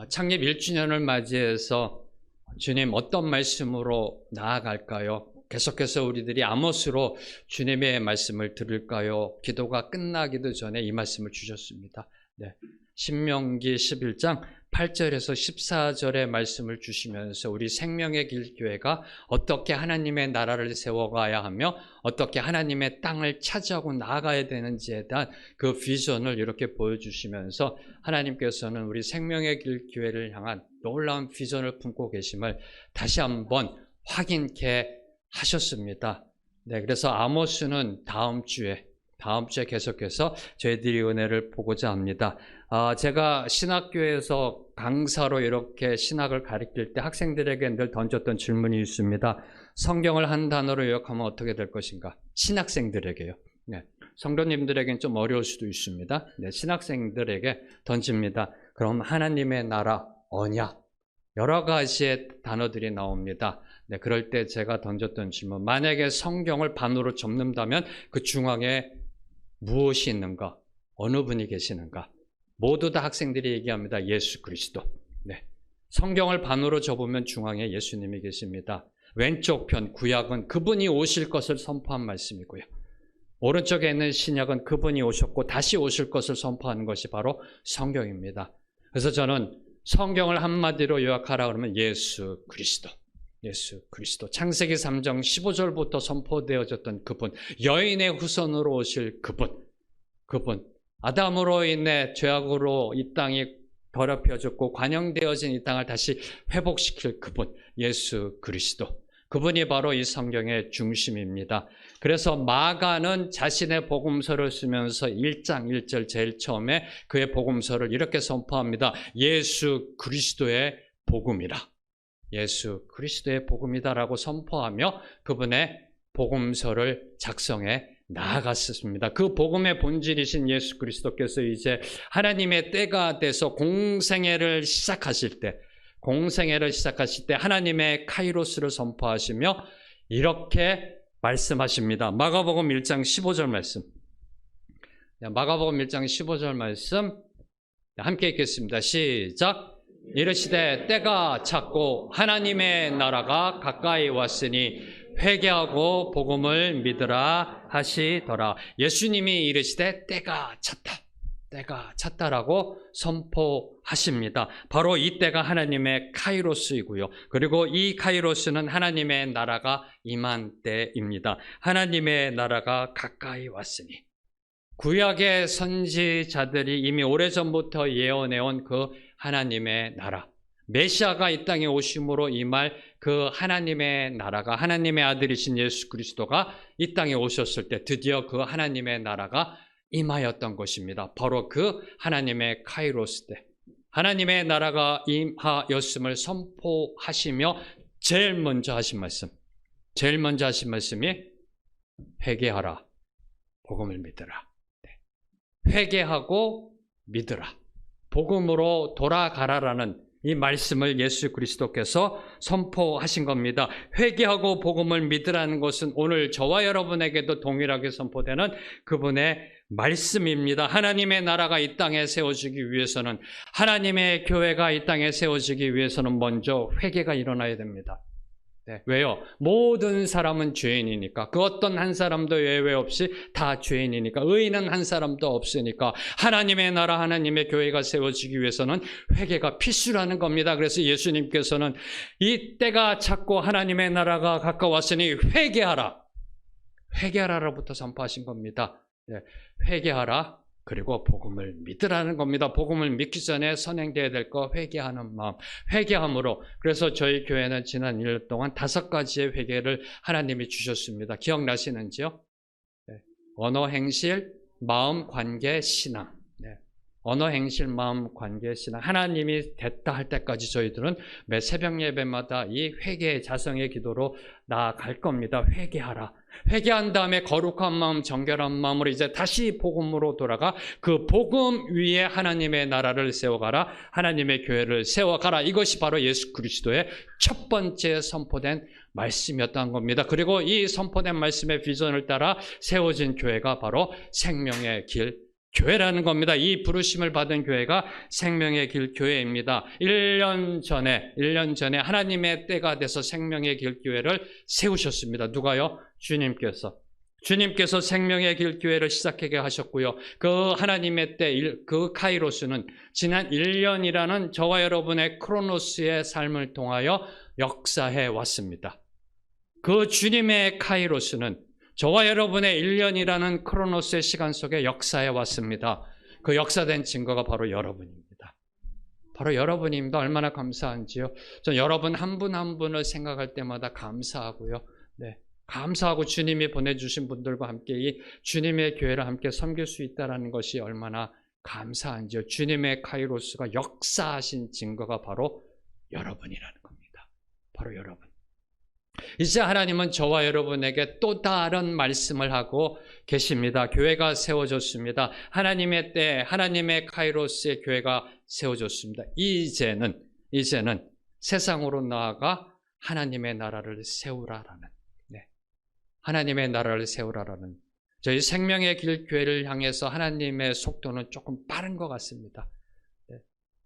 창립 1주년을 맞이해서 주님 어떤 말씀으로 나아갈까요? 계속해서 우리들이 아모스로 주님의 말씀을 들을까요? 기도가 끝나기도 전에 이 말씀을 주셨습니다. 네. 신명기 11장 8절에서 14절의 말씀을 주시면서 우리 생명의 길 교회가 어떻게 하나님의 나라를 세워가야 하며 어떻게 하나님의 땅을 차지하고 나아가야 되는지에 대한 그 비전을 이렇게 보여주시면서 하나님께서는 우리 생명의 길 교회를 향한 놀라운 비전을 품고 계심을 다시 한번 확인케 하셨습니다. 네, 그래서 아모스는 다음 주에 계속해서 저희들이 은혜를 보고자 합니다. 제가 신학교에서 강사로 이렇게 신학을 가르칠 때 학생들에게 늘 던졌던 질문이 있습니다. 성경을 한 단어로 요약하면 어떻게 될 것인가? 신학생들에게요. 네, 성도님들에게는 좀 어려울 수도 있습니다. 네, 신학생들에게 던집니다. 그럼 하나님의 나라, 언약, 여러 가지의 단어들이 나옵니다. 네, 그럴 때 제가 던졌던 질문, 만약에 성경을 반으로 접는다면 그 중앙에 무엇이 있는가? 어느 분이 계시는가? 모두 다 학생들이 얘기합니다. 예수 그리스도. 네. 성경을 반으로 접으면 중앙에 예수님이 계십니다. 왼쪽 편 구약은 그분이 오실 것을 선포한 말씀이고요. 오른쪽에 있는 신약은 그분이 오셨고 다시 오실 것을 선포하는 것이 바로 성경입니다. 그래서 저는 성경을 한마디로 요약하라 그러면 예수 그리스도. 예수 그리스도. 창세기 3장 15절부터 선포되어졌던 그분, 여인의 후손으로 오실 그분, 아담으로 인해 죄악으로 이 땅이 더럽혀졌고 관영되어진 이 땅을 다시 회복시킬 그분, 예수 그리스도. 그분이 바로 이 성경의 중심입니다. 그래서 마가는 자신의 복음서를 쓰면서 1장 1절 제일 처음에 그의 복음서를 이렇게 선포합니다. 예수 그리스도의 복음이라. 예수 그리스도의 복음이다라고 선포하며 그분의 복음서를 작성해 나아갔습니다. 그 복음의 본질이신 예수 그리스도께서 이제 하나님의 때가 돼서 공생애를 시작하실 때 하나님의 카이로스를 선포하시며 이렇게 말씀하십니다. 마가복음 1장 15절 말씀. 마가복음 1장 15절 말씀 함께 읽겠습니다. 시작. 이르시되 때가 찼고 하나님의 나라가 가까이 왔으니 회개하고 복음을 믿으라 하시더라. 예수님이 이르시되 때가 찼다라고 선포하십니다. 바로 이 때가 하나님의 카이로스이고요. 그리고 이 카이로스는 하나님의 나라가 임한 때입니다. 하나님의 나라가 가까이 왔으니. 구약의 선지자들이 이미 오래전부터 예언해온 그 하나님의 나라, 메시아가 이 땅에 오심으로 임할 그 하나님의 나라가, 하나님의 아들이신 예수 그리스도가 이 땅에 오셨을 때 드디어 그 하나님의 나라가 임하였던 것입니다. 바로 그 하나님의 카이로스 때 하나님의 나라가 임하였음을 선포하시며 제일 먼저 하신 말씀이 회개하라, 복음을 믿으라. 회개하고 믿으라, 복음으로 돌아가라라는 이 말씀을 예수 그리스도께서 선포하신 겁니다. 회개하고 복음을 믿으라는 것은 오늘 저와 여러분에게도 동일하게 선포되는 그분의 말씀입니다. 하나님의 나라가 이 땅에 세워지기 위해서는, 하나님의 교회가 이 땅에 세워지기 위해서는 먼저 회개가 일어나야 됩니다. 네. 왜요? 모든 사람은 죄인이니까. 그 어떤 한 사람도 예외 없이 다 죄인이니까. 의인은 한 사람도 없으니까. 하나님의 나라, 하나님의 교회가 세워지기 위해서는 회개가 필수라는 겁니다. 그래서 예수님께서는 이 때가 찼고 하나님의 나라가 가까웠으니 회개하라로부터 선포하신 겁니다. 네. 회개하라, 그리고 복음을 믿으라는 겁니다. 복음을 믿기 전에 선행되어야 될 거 회개하는 마음, 회개함으로. 그래서 저희 교회는 지난 1년 동안 5가지의 회개를 하나님이 주셨습니다. 기억나시는지요? 네. 언어, 행실, 마음, 관계, 신앙. 네. 언어, 행실, 마음, 관계, 신앙. 하나님이 됐다 할 때까지 저희들은 매 새벽 예배마다 이 회개의 자성의 기도로 나아갈 겁니다. 회개하라. 회개한 다음에 거룩한 마음, 정결한 마음으로 이제 다시 복음으로 돌아가 그 복음 위에 하나님의 나라를 세워가라, 하나님의 교회를 세워가라. 이것이 바로 예수 그리스도의 첫 번째 선포된 말씀이었던 겁니다. 그리고 이 선포된 말씀의 비전을 따라 세워진 교회가 바로 생명의 길 교회라는 겁니다. 이 부르심을 받은 교회가 생명의 길 교회입니다. 1년 전에 하나님의 때가 돼서 생명의 길 교회를 세우셨습니다. 누가요? 주님께서 생명의 길 교회를 시작하게 하셨고요. 그 하나님의 때, 그 카이로스는 지난 1년이라는 저와 여러분의 크로노스의 삶을 통하여 역사해 왔습니다. 그 주님의 카이로스는 저와 여러분의 1년이라는 크로노스의 시간 속에 역사해 왔습니다. 그 역사된 증거가 바로 여러분입니다. 바로 여러분입니다. 얼마나 감사한지요. 전 여러분 한 분 한 분을 생각할 때마다 감사하고요. 네, 감사하고 주님이 보내주신 분들과 함께 이 주님의 교회를 함께 섬길 수 있다는 것이 얼마나 감사한지요. 주님의 카이로스가 역사하신 증거가 바로 여러분이라는 겁니다. 바로 여러분. 이제 하나님은 저와 여러분에게 또 다른 말씀을 하고 계십니다. 교회가 세워졌습니다. 하나님의 때, 하나님의 카이로스의 교회가 세워졌습니다. 이제는 세상으로 나아가 하나님의 나라를 세우라라는, 하나님의 나라를 세우라라는, 저희 생명의 길 교회를 향해서 하나님의 속도는 조금 빠른 것 같습니다.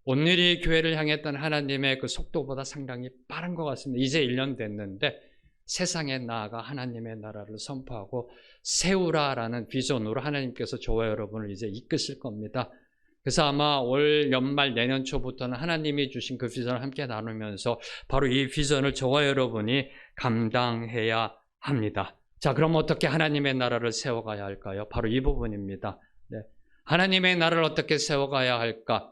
온누리 교회를 향했던 하나님의 그 속도보다 상당히 빠른 것 같습니다. 이제 1년 됐는데 세상에 나아가 하나님의 나라를 선포하고 세우라라는 비전으로 하나님께서 저와 여러분을 이제 이끄실 겁니다. 그래서 아마 올 연말 내년 초부터는 하나님이 주신 그 비전을 함께 나누면서 바로 이 비전을 저와 여러분이 감당해야 합니다. 자, 그럼 어떻게 하나님의 나라를 세워가야 할까요? 바로 이 부분입니다. 하나님의 나라를 어떻게 세워가야 할까?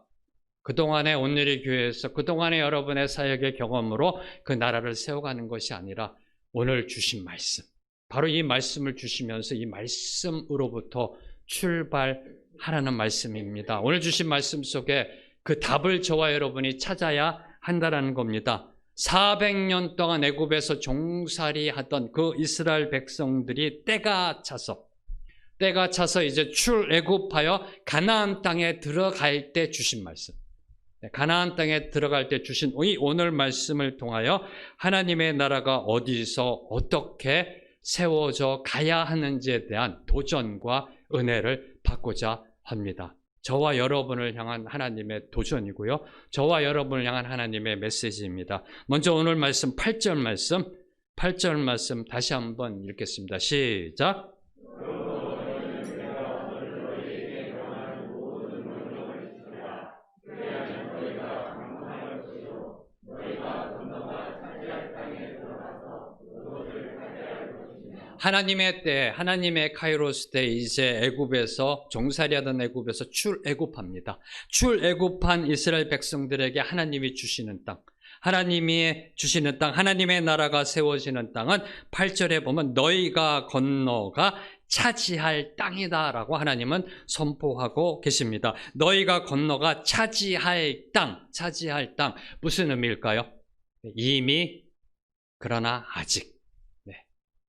그동안의 온누리 교회에서 그동안의 여러분의 사역의 경험으로 그 나라를 세워가는 것이 아니라 오늘 주신 말씀, 바로 이 말씀을 주시면서 이 말씀으로부터 출발하라는 말씀입니다. 오늘 주신 말씀 속에 그 답을 저와 여러분이 찾아야 한다는 겁니다. 400년 동안 애굽에서 종살이 하던 그 이스라엘 백성들이 때가 차서 이제 출애굽하여 가나안 땅에 들어갈 때 주신 말씀. 가나안 땅에 들어갈 때 주신 이 오늘 말씀을 통하여 하나님의 나라가 어디서 어떻게 세워져 가야 하는지에 대한 도전과 은혜를 받고자 합니다. 저와 여러분을 향한 하나님의 도전이고요. 저와 여러분을 향한 하나님의 메시지입니다. 먼저 오늘 말씀 8절 말씀 다시 한번 읽겠습니다. 시작. 하나님의 때, 하나님의 카이로스 때 이제 애굽에서 종살이하던 애굽에서 출애굽합니다. 출애굽한 이스라엘 백성들에게 하나님이 주시는 땅, 하나님의 나라가 세워지는 땅은 8절에 보면 너희가 건너가 차지할 땅이다라고 하나님은 선포하고 계십니다. 너희가 건너가 차지할 땅, 무슨 의미일까요? 이미, 그러나 아직.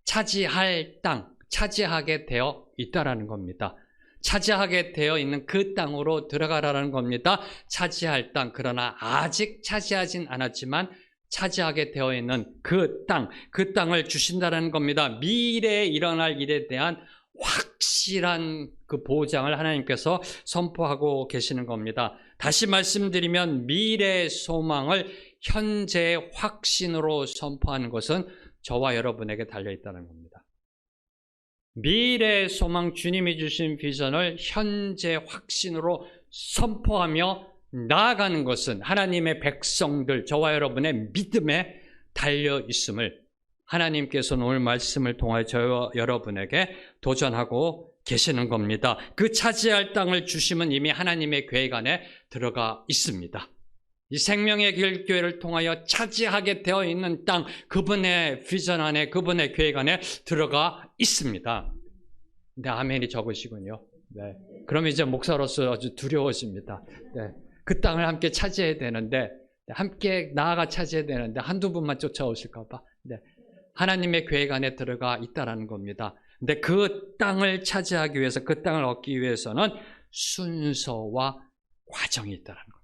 차지할 땅, 차지하게 되어 있다라는 겁니다. 차지하게 되어 있는 그 땅으로 들어가라는 겁니다. 차지할 땅, 그러나 아직 차지하진 않았지만 차지하게 되어 있는 그 땅을 주신다라는 겁니다. 미래에 일어날 일에 대한 확실한 그 보장을 하나님께서 선포하고 계시는 겁니다. 다시 말씀드리면 미래의 소망을 현재의 확신으로 선포하는 것은 저와 여러분에게 달려있다는 겁니다. 미래의 소망, 주님이 주신 비전을 현재 확신으로 선포하며 나아가는 것은 하나님의 백성들, 저와 여러분의 믿음에 달려있음을 하나님께서는 오늘 말씀을 통하여 저와 여러분에게 도전하고 계시는 겁니다. 그 차지할 땅을 주심은 이미 하나님의 계획 안에 들어가 있습니다. 이 생명의 길 교회를 통하여 차지하게 되어 있는 땅, 그분의 비전 안에, 그분의 계획 안에 들어가 있습니다. 네, 아멘이 적으시군요. 네. 그럼 이제 목사로서 아주 두려워집니다. 네. 그 땅을 함께 차지해야 되는데, 함께 나아가 차지해야 되는데, 한두 분만 쫓아오실까봐. 네. 하나님의 계획 안에 들어가 있다라는 겁니다. 근데 그 땅을 차지하기 위해서, 그 땅을 얻기 위해서는 순서와 과정이 있다는 겁니다.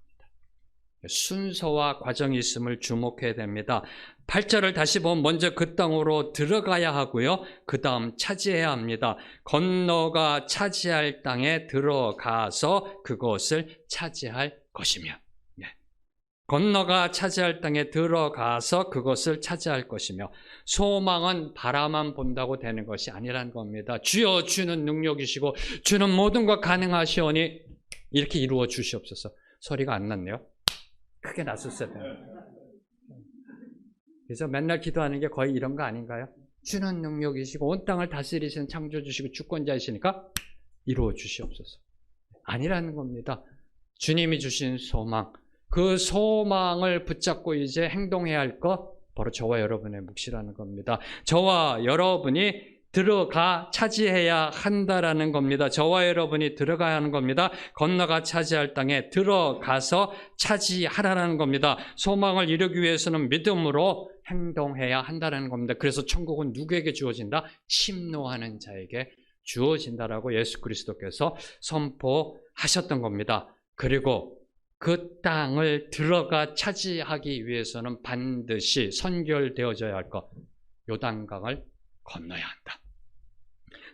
순서와 과정이 있음을 주목해야 됩니다. 8절을 다시 보면 먼저 그 땅으로 들어가야 하고요. 그 다음 차지해야 합니다. 건너가 차지할 땅에 들어가서 그것을 차지할 것이며, 건너가 차지할 땅에 들어가서 그것을 차지할 것이며, 소망은 바라만 본다고 되는 것이 아니라는 겁니다. 주여 주는 능력이시고 주는 모든 것 가능하시오니 이렇게 이루어 주시옵소서. 소리가 안 났네요. 크게 났었어야 돼요. 그래서 맨날 기도하는 게 거의 이런 거 아닌가요? 주는 능력이시고 온 땅을 다스리시는 창조주시고 주권자이시니까 이루어 주시옵소서. 아니라는 겁니다. 주님이 주신 소망, 그 소망을 붙잡고 이제 행동해야 할 것, 바로 저와 여러분의 몫이라는 겁니다. 저와 여러분이 들어가 차지해야 한다라는 겁니다. 저와 여러분이 들어가야 하는 겁니다. 건너가 차지할 땅에 들어가서 차지하라는 겁니다. 소망을 이루기 위해서는 믿음으로 행동해야 한다는 겁니다. 그래서 천국은 누구에게 주어진다? 심노하는 자에게 주어진다라고 예수 그리스도께서 선포하셨던 겁니다. 그리고 그 땅을 들어가 차지하기 위해서는 반드시 선결되어져야 할 것, 요단강을 건너야 한다.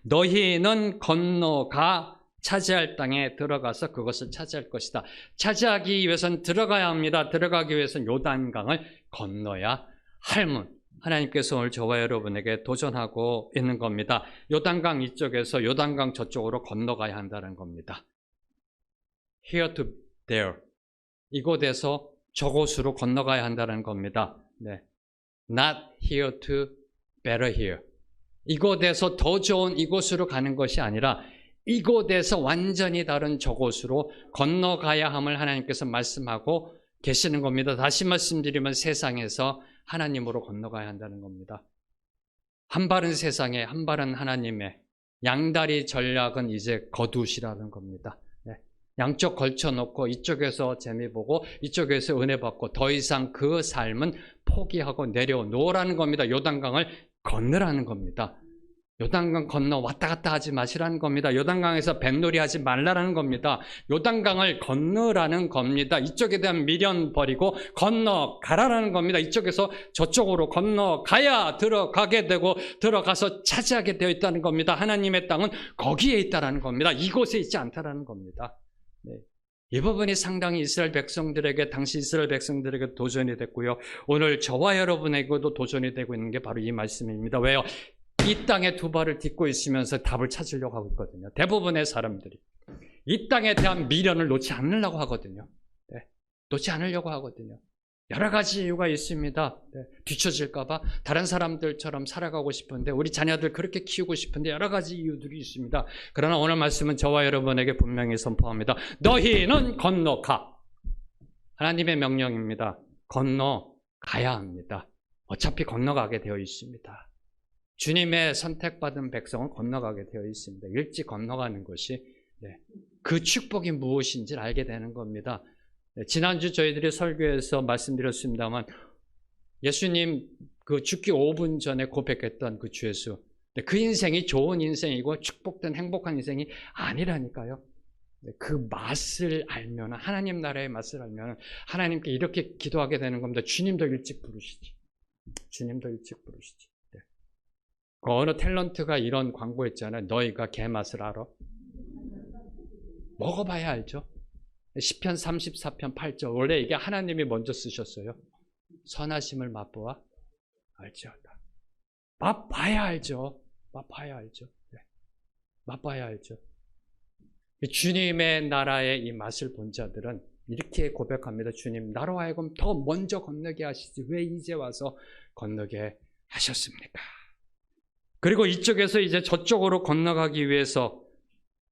너희는 건너가 차지할 땅에 들어가서 그것을 차지할 것이다. 차지하기 위해서는 들어가야 합니다. 들어가기 위해서는 요단강을 건너야 할문. 하나님께서 오늘 저와 여러분에게 도전하고 있는 겁니다. 요단강 이쪽에서 요단강 저쪽으로 건너가야 한다는 겁니다. Here to there. 이곳에서 저곳으로 건너가야 한다는 겁니다. 네. Not here to better here. 이곳에서 더 좋은 이곳으로 가는 것이 아니라 이곳에서 완전히 다른 저곳으로 건너가야 함을 하나님께서 말씀하고 계시는 겁니다. 다시 말씀드리면 세상에서 하나님으로 건너가야 한다는 겁니다. 한 발은 세상에, 한 발은 하나님의 양다리 전략은 이제 거두시라는 겁니다. 양쪽 걸쳐놓고 이쪽에서 재미 보고 이쪽에서 은혜 받고 더 이상 그 삶은 포기하고 내려놓으라는 겁니다. 요단강을 건너라는 겁니다. 요단강 건너 왔다 갔다 하지 마시라는 겁니다. 요단강에서 뱃놀이 하지 말라는 겁니다. 요단강을 건너라는 겁니다. 이쪽에 대한 미련 버리고 건너가라는 겁니다. 이쪽에서 저쪽으로 건너가야 들어가게 되고 들어가서 차지하게 되어 있다는 겁니다. 하나님의 땅은 거기에 있다는 겁니다. 이곳에 있지 않다는 겁니다. 네. 이 부분이 상당히 이스라엘 백성들에게, 당시 이스라엘 백성들에게 도전이 됐고요. 오늘 저와 여러분에게도 도전이 되고 있는 게 바로 이 말씀입니다. 왜요? 이 땅에 두 발을 딛고 있으면서 답을 찾으려고 하고 있거든요. 대부분의 사람들이 이 땅에 대한 미련을 놓지 않으려고 하거든요. 네. 놓지 않으려고 하거든요. 여러 가지 이유가 있습니다. 네. 뒤처질까 봐 다른 사람들처럼 살아가고 싶은데, 우리 자녀들 그렇게 키우고 싶은데 여러 가지 이유들이 있습니다. 그러나 오늘 말씀은 저와 여러분에게 분명히 선포합니다. 너희는 건너가. 하나님의 명령입니다. 건너가야 합니다. 어차피 건너가게 되어 있습니다. 주님의 선택받은 백성은 건너가게 되어 있습니다. 일찍 건너가는 것이 그 축복이 무엇인지를 알게 되는 겁니다. 지난주 저희들이 설교에서 말씀드렸습니다만, 예수님 그 죽기 5분 전에 고백했던 그 주 예수, 그 인생이 좋은 인생이고 축복된 행복한 인생이 아니라니까요. 그 맛을 알면, 하나님 나라의 맛을 알면 하나님께 이렇게 기도하게 되는 겁니다. 주님도 일찍 부르시지. 주님도 일찍 부르시지. 그 어느 탤런트가 이런 광고했잖아요. 너희가 개 맛을 알아? 먹어봐야 알죠. 시편 34편 8절. 원래 이게 하나님이 먼저 쓰셨어요. 선하심을 맛보아 알지어다. 맛봐야 알죠. 맛봐야 알죠. 네. 맛봐야 알죠. 주님의 나라의 이 맛을 본 자들은 이렇게 고백합니다. 주님, 나로 하여금 더 먼저 건너게 하시지 왜 이제 와서 건너게 하셨습니까? 그리고 이쪽에서 이제 저쪽으로 건너가기 위해서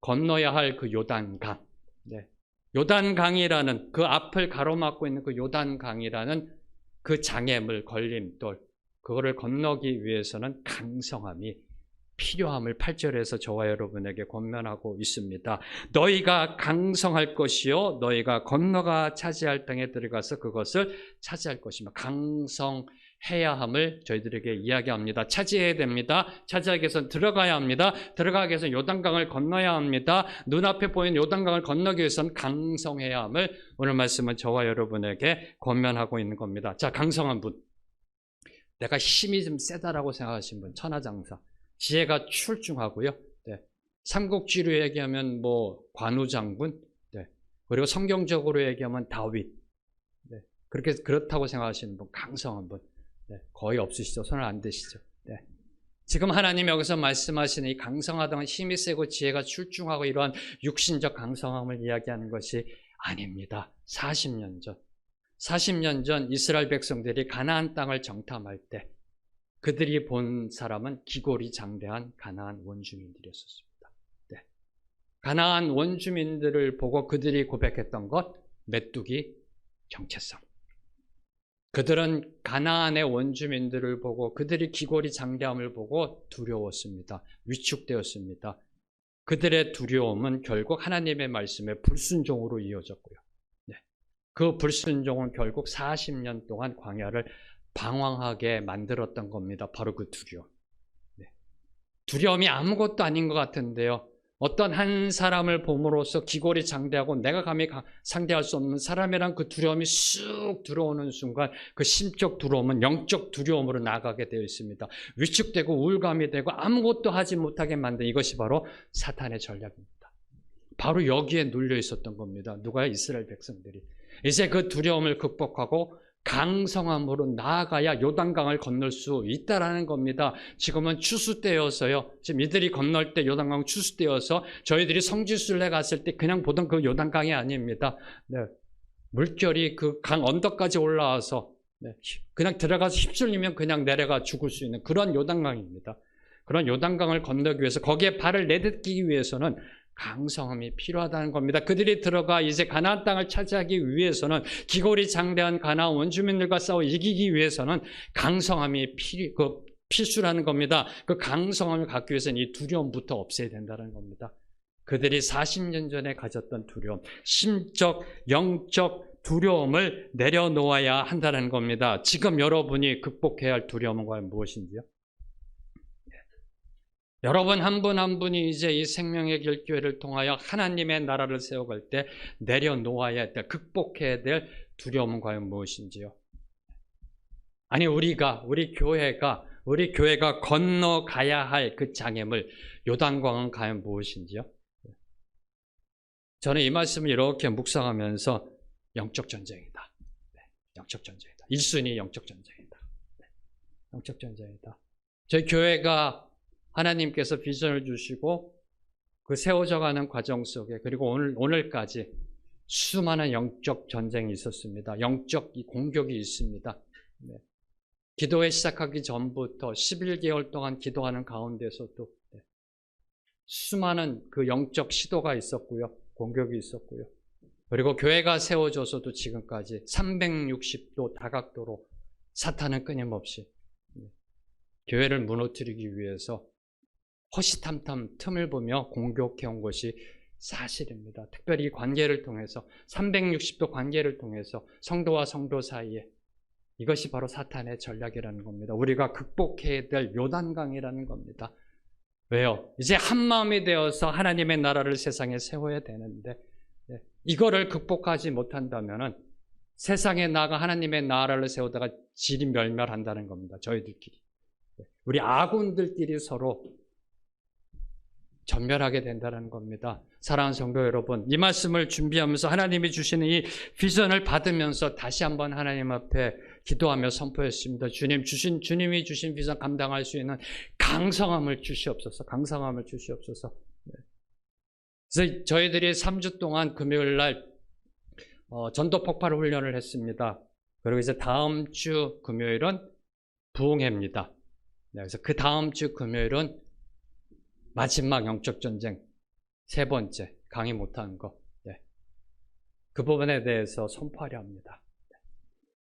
건너야 할 그 요단강. 네. 요단강이라는, 그 앞을 가로막고 있는 그 요단강이라는 그 장애물, 걸림돌, 그거를 건너기 위해서는 강성함이 필요함을 8절에서 저와 여러분에게 권면하고 있습니다. 너희가 강성할 것이요, 너희가 건너가 차지할 땅에 들어가서 그것을 차지할 것이며, 강성해야 함을 저희들에게 이야기합니다. 차지해야 됩니다. 차지하기 위해서는 들어가야 합니다. 들어가기 위해서는 요단강을 건너야 합니다. 눈앞에 보이는 요단강을 건너기 위해서는 강성해야 함을 오늘 말씀은 저와 여러분에게 권면하고 있는 겁니다. 자, 강성한 분. 내가 힘이 좀 세다라고 생각하시는 분, 천하장사. 지혜가 출중하고요. 네. 삼국지로 얘기하면 뭐 관우장군, 네. 그리고 성경적으로 얘기하면 다윗. 네. 그렇다고 생각하시는 분, 강성한 분, 네. 거의 없으시죠. 손을 안 대시죠. 네. 지금 하나님 여기서 말씀하시는 이 강성하다는 힘이 세고 지혜가 출중하고 이러한 육신적 강성함을 이야기하는 것이 아닙니다. 40년 전 이스라엘 백성들이 가나안 땅을 정탐할 때 그들이 본 사람은 기골이 장대한 가나안 원주민들이었습니다. 네. 가나안 원주민들을 보고 그들이 고백했던 것, 메뚜기 정체성. 그들은 가나안의 원주민들을 보고 그들이 기골이 장대함을 보고 두려웠습니다. 위축되었습니다. 그들의 두려움은 결국 하나님의 말씀에 불순종으로 이어졌고요. 네. 그 불순종은 결국 40년 동안 광야를 방황하게 만들었던 겁니다. 바로 그 두려움. 네. 두려움이 아무것도 아닌 것 같은데요. 어떤 한 사람을 봄으로써 기골이 장대하고 내가 감히 상대할 수 없는 사람이란 그 두려움이 쑥 들어오는 순간 그 심적 두려움은 영적 두려움으로 나아가게 되어 있습니다. 위축되고 우울감이 되고 아무것도 하지 못하게 만든 이것이 바로 사탄의 전략입니다. 바로 여기에 눌려 있었던 겁니다. 누가요? 이스라엘 백성들이. 이제 그 두려움을 극복하고 강성함으로 나아가야 요단강을 건널 수 있다라는 겁니다. 지금은 추수 때여서요. 지금 이들이 건널 때 요단강 추수 때여서 저희들이 성지순례 갔을 때 그냥 보던 그 요단강이 아닙니다. 네. 물결이 그 강 언덕까지 올라와서 네. 그냥 들어가서 휩쓸리면 그냥 내려가 죽을 수 있는 그런 요단강입니다. 그런 요단강을 건너기 위해서 거기에 발을 내딛기 위해서는 강성함이 필요하다는 겁니다. 그들이 들어가 이제 가나안 땅을 차지하기 위해서는 기골이 장대한 가나안 원주민들과 싸워 이기기 위해서는 강성함이 필수라는 겁니다. 그 강성함을 갖기 위해서는 이 두려움부터 없애야 된다는 겁니다. 그들이 40년 전에 가졌던 두려움, 심적, 영적 두려움을 내려놓아야 한다는 겁니다. 지금 여러분이 극복해야 할 두려움은 과연 무엇인지요? 여러분 한 분 한 분이 이제 이 생명의 길 교회를 통하여 하나님의 나라를 세워갈 때 내려놓아야 될, 극복해야 될 두려움은 과연 무엇인지요? 아니 우리 교회가 건너가야 할 그 장애물, 요단강은 과연 무엇인지요? 저는 이 말씀을 이렇게 묵상하면서 영적 전쟁이다. 영적 전쟁이다. 1순위 영적 전쟁이다. 영적 전쟁이다. 저희 교회가 하나님께서 비전을 주시고 그 세워져가는 과정 속에 그리고 오늘까지 수많은 영적 전쟁이 있었습니다. 영적 공격이 있습니다. 네. 기도회 시작하기 전부터 11개월 동안 기도하는 가운데서도 네. 수많은 그 영적 시도가 있었고요. 공격이 있었고요. 그리고 교회가 세워져서도 지금까지 360도 다각도로 사탄은 끊임없이 교회를 무너뜨리기 위해서 허시탐탐 틈을 보며 공격해온 것이 사실입니다. 특별히 관계를 통해서 360도 관계를 통해서 성도와 성도 사이에 이것이 바로 사탄의 전략이라는 겁니다. 우리가 극복해야 될 요단강이라는 겁니다. 왜요? 이제 한마음이 되어서 하나님의 나라를 세상에 세워야 되는데 이거를 극복하지 못한다면 세상에 나가 하나님의 나라를 세우다가 지리멸멸한다는 겁니다. 저희들끼리. 우리 아군들끼리 서로 전멸하게 된다는 겁니다. 사랑하는 성도 여러분, 이 말씀을 준비하면서 하나님이 주시는 이 비전을 받으면서 다시 한번 하나님 앞에 기도하며 선포했습니다. 주님이 주신 비전 감당할 수 있는 강성함을 주시옵소서. 강성함을 주시옵소서. 그래서 저희들이 3주 동안 금요일 날 전도 폭발 훈련을 했습니다. 그리고 이제 다음 주 금요일은 부흥회입니다. 그래서 그 다음 주 금요일은 마지막 영적 전쟁 세 번째 강의 못하는 거. 네. 그 부분에 대해서 선포하려 합니다.